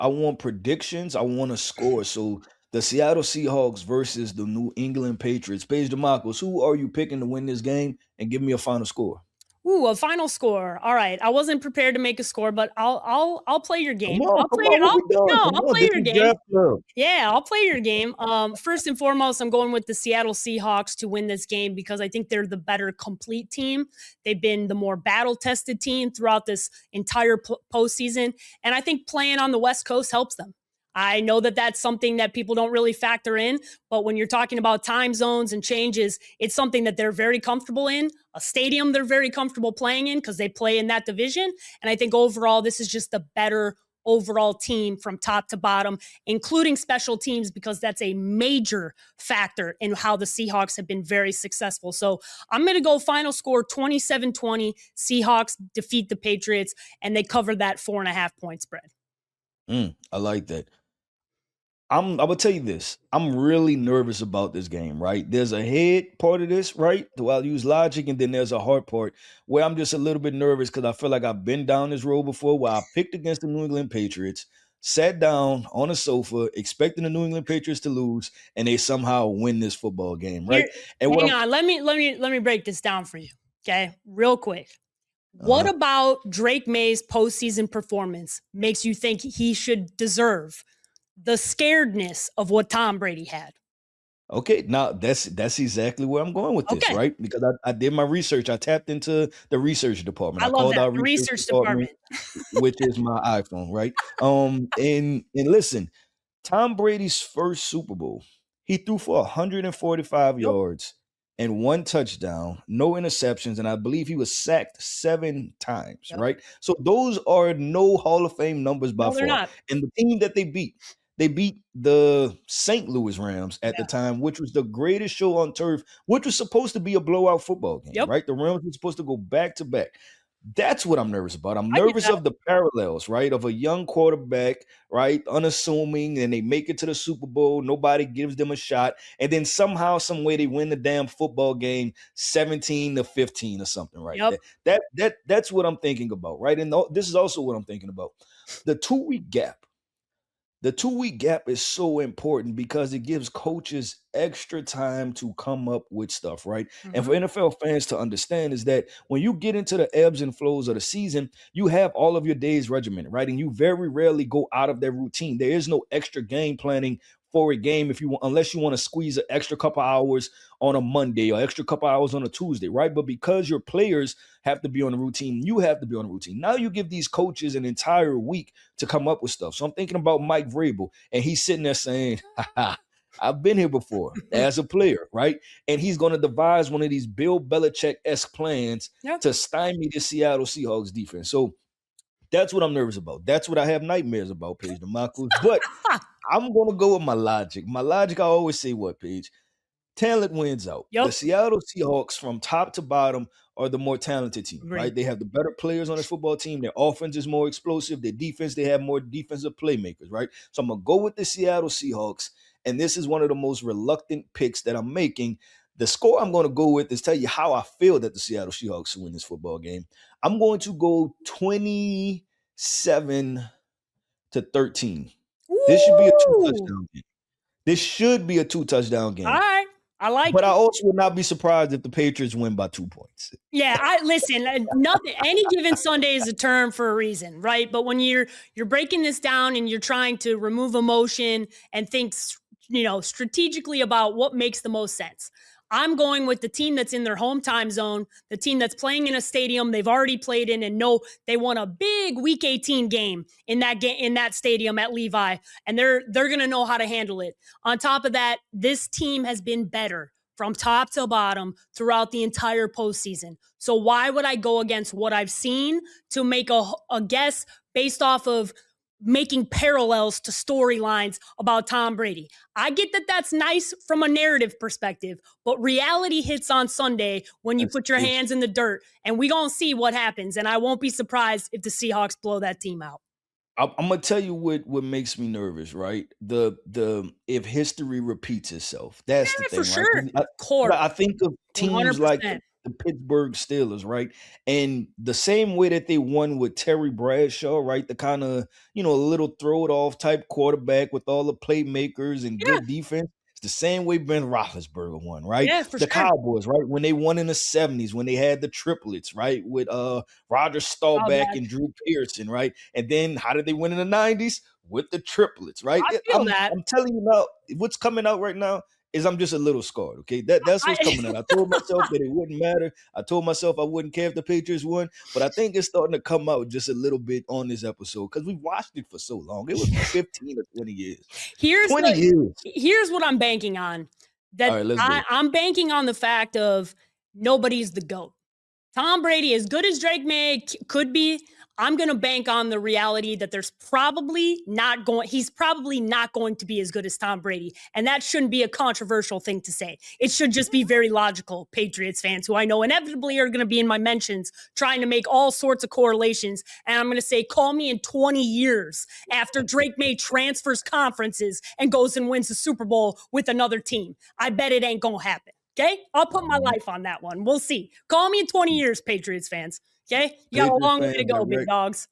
I want predictions. I want a score. So the Seattle Seahawks versus the New England Patriots. Paige DeMarcos, who are you picking to win this game? And give me a final score. Ooh, a final score. All right. I wasn't prepared to make a score, but I'll play your game. I'll Come play on, your what I'll we doing? no, Come I'll on, play this your is game. draft club. Yeah, I'll play your game. First and foremost, I'm going with the Seattle Seahawks to win this game because I think they're the better complete team. They've been the more battle tested team throughout this entire postseason, and I think playing on the West Coast helps them. I know that that's something that people don't really factor in, but when you're talking about time zones and changes, it's something that they're very comfortable in, a stadium they're very comfortable playing in because they play in that division. And I think overall, this is just a better overall team from top to bottom, including special teams, because that's a major factor in how the Seahawks have been very successful. So I'm going to go final score 27-20. Seahawks defeat the Patriots, and they cover that 4.5-point spread. I like that. I will tell you this. I'm really nervous about this game, right? There's a head part of this, right? I'll use logic, and then there's a heart part where I'm just a little bit nervous because I feel like I've been down this road before where I picked against the New England Patriots, sat down on a sofa, expecting the New England Patriots to lose, and they somehow win this football game, right? Here, And what hang I'm on. Let me break this down for you. Okay, real quick. What uh about Drake May's postseason performance makes you think he should deserve the scaredness of what Tom Brady had? Okay, now that's exactly where I'm going with this, Okay, right? Because I did my research. I tapped into the research department. I I love called that. our The research research department, department. which is my iPhone, right? And listen, Tom Brady's first Super Bowl, he threw for 145 Yep. yards and one touchdown, no interceptions, and I believe he was sacked 7 times, Yep. right? So those are no Hall of Fame numbers by No, they're far. not. And the team that they beat the St. Louis Rams at the Yeah. time, which was the greatest show on turf, which was supposed to be a blowout football game, Yep. right? The Rams were supposed to go back to back. That's what I'm nervous about. I'm I get nervous that. of the parallels, right? Of a young quarterback, right? Unassuming, and they make it to the Super Bowl. Nobody gives them a shot. And then somehow, some way they win the damn football game 17-15 or something, right? Yep. That's what I'm thinking about, right? And this is also what I'm thinking about. The 2 week gap. The 2 week gap is so important because it gives coaches extra time to come up with stuff, right? And Mm-hmm. for NFL fans to understand is that when you get into the ebbs and flows of the season, you have all of your days regimented, right? And you very rarely go out of their routine. There is no extra game planning for a game if you want, unless you want to squeeze an extra couple hours on a Monday or extra couple hours on a Tuesday, right? But because your players have to be on the routine, you have to be on the routine. Now you give these coaches an entire week to come up with stuff. So I'm thinking about Mike Vrabel, and he's sitting there saying, I've been here before as a player, right? And he's going to devise one of these Bill Belichick-esque plans Yep. to stymie the Seattle Seahawks defense. So that's what I'm nervous about. That's what I have nightmares about, Paige DeMarcus. But I'm going to go with my logic. My logic, I always say what, Paige? Talent wins out. The Yep. Seattle Seahawks, from top to bottom, are the more talented team, Agreed. right? They have the better players on this football team. Their offense is more explosive. Their defense, they have more defensive playmakers, right? So I'm going to go with the Seattle Seahawks. And this is one of the most reluctant picks that I'm making. The score I'm going to go with is tell you how I feel that the Seattle Seahawks will win this football game. I'm going to go 27-13. This should be a two Ooh. touchdown game. This should be a 2 touchdown All game. right. I like But I it. also would not be surprised if the Patriots win by 2 points. Yeah, I listen. Nothing. Any given Sunday is a term for a reason, right? But when you're breaking this down and you're trying to remove emotion and think, strategically about what makes the most sense. I'm going with the team that's in their home time zone, the team that's playing in a stadium they've already played in, and know they won a big Week 18 game in that stadium at Levi, and they're going to know how to handle it. On top of that, this team has been better from top to bottom throughout the entire postseason. So why would I go against what I've seen to make a guess based off of making parallels to storylines about Tom Brady? I get that that's nice from a narrative perspective, but reality hits on Sunday when you That's put your it's hands in the dirt, and we gonna see what happens. And I won't be surprised if the Seahawks blow that team out. I'm gonna tell you what makes me nervous, right? The if history repeats itself, that's the Yeah, for thing, right? sure. Of course. I think of teams like 100%. the Pittsburgh Steelers, right? And the same way that they won with Terry Bradshaw, right? The kind of, a little throw it off type quarterback with all the playmakers and Yeah, good defense. It's the same way Ben Roethlisberger won, right? yeah, for The sure. Cowboys, right? When they won in the 70s, when they had the triplets, right? With Roger Oh, Staubach that and Drew Pearson, right? And then how did they win in the 90s? With the triplets, right? I feel I'm that. I'm telling you now, what's coming out right now is I'm just a little scarred. Okay, that's what's I coming out. I told myself that it wouldn't matter. I told myself I wouldn't care if the Patriots won, but I think it's starting to come out just a little bit on this episode because we watched it for so long. It was 15 or 20 years. here's 20 the years. here's what I'm banking on. All That right, let's go. I'm banking on the fact of nobody's the GOAT. Tom Brady, as good as Drake May could be, I'm going to bank on the reality that he's probably not going to be as good as Tom Brady. And that shouldn't be a controversial thing to say. It should just be very logical, Patriots fans, who I know inevitably are going to be in my mentions trying to make all sorts of correlations. And I'm going to say, call me in 20 years after Drake May transfers conferences and goes and wins the Super Bowl with another team. I bet it ain't going to happen. Okay, I'll put my Mhm. life on that one. We'll see. Call me in 20 years, Patriots fans. Okay, you got a Patriots long way to fans go, big direct dogs.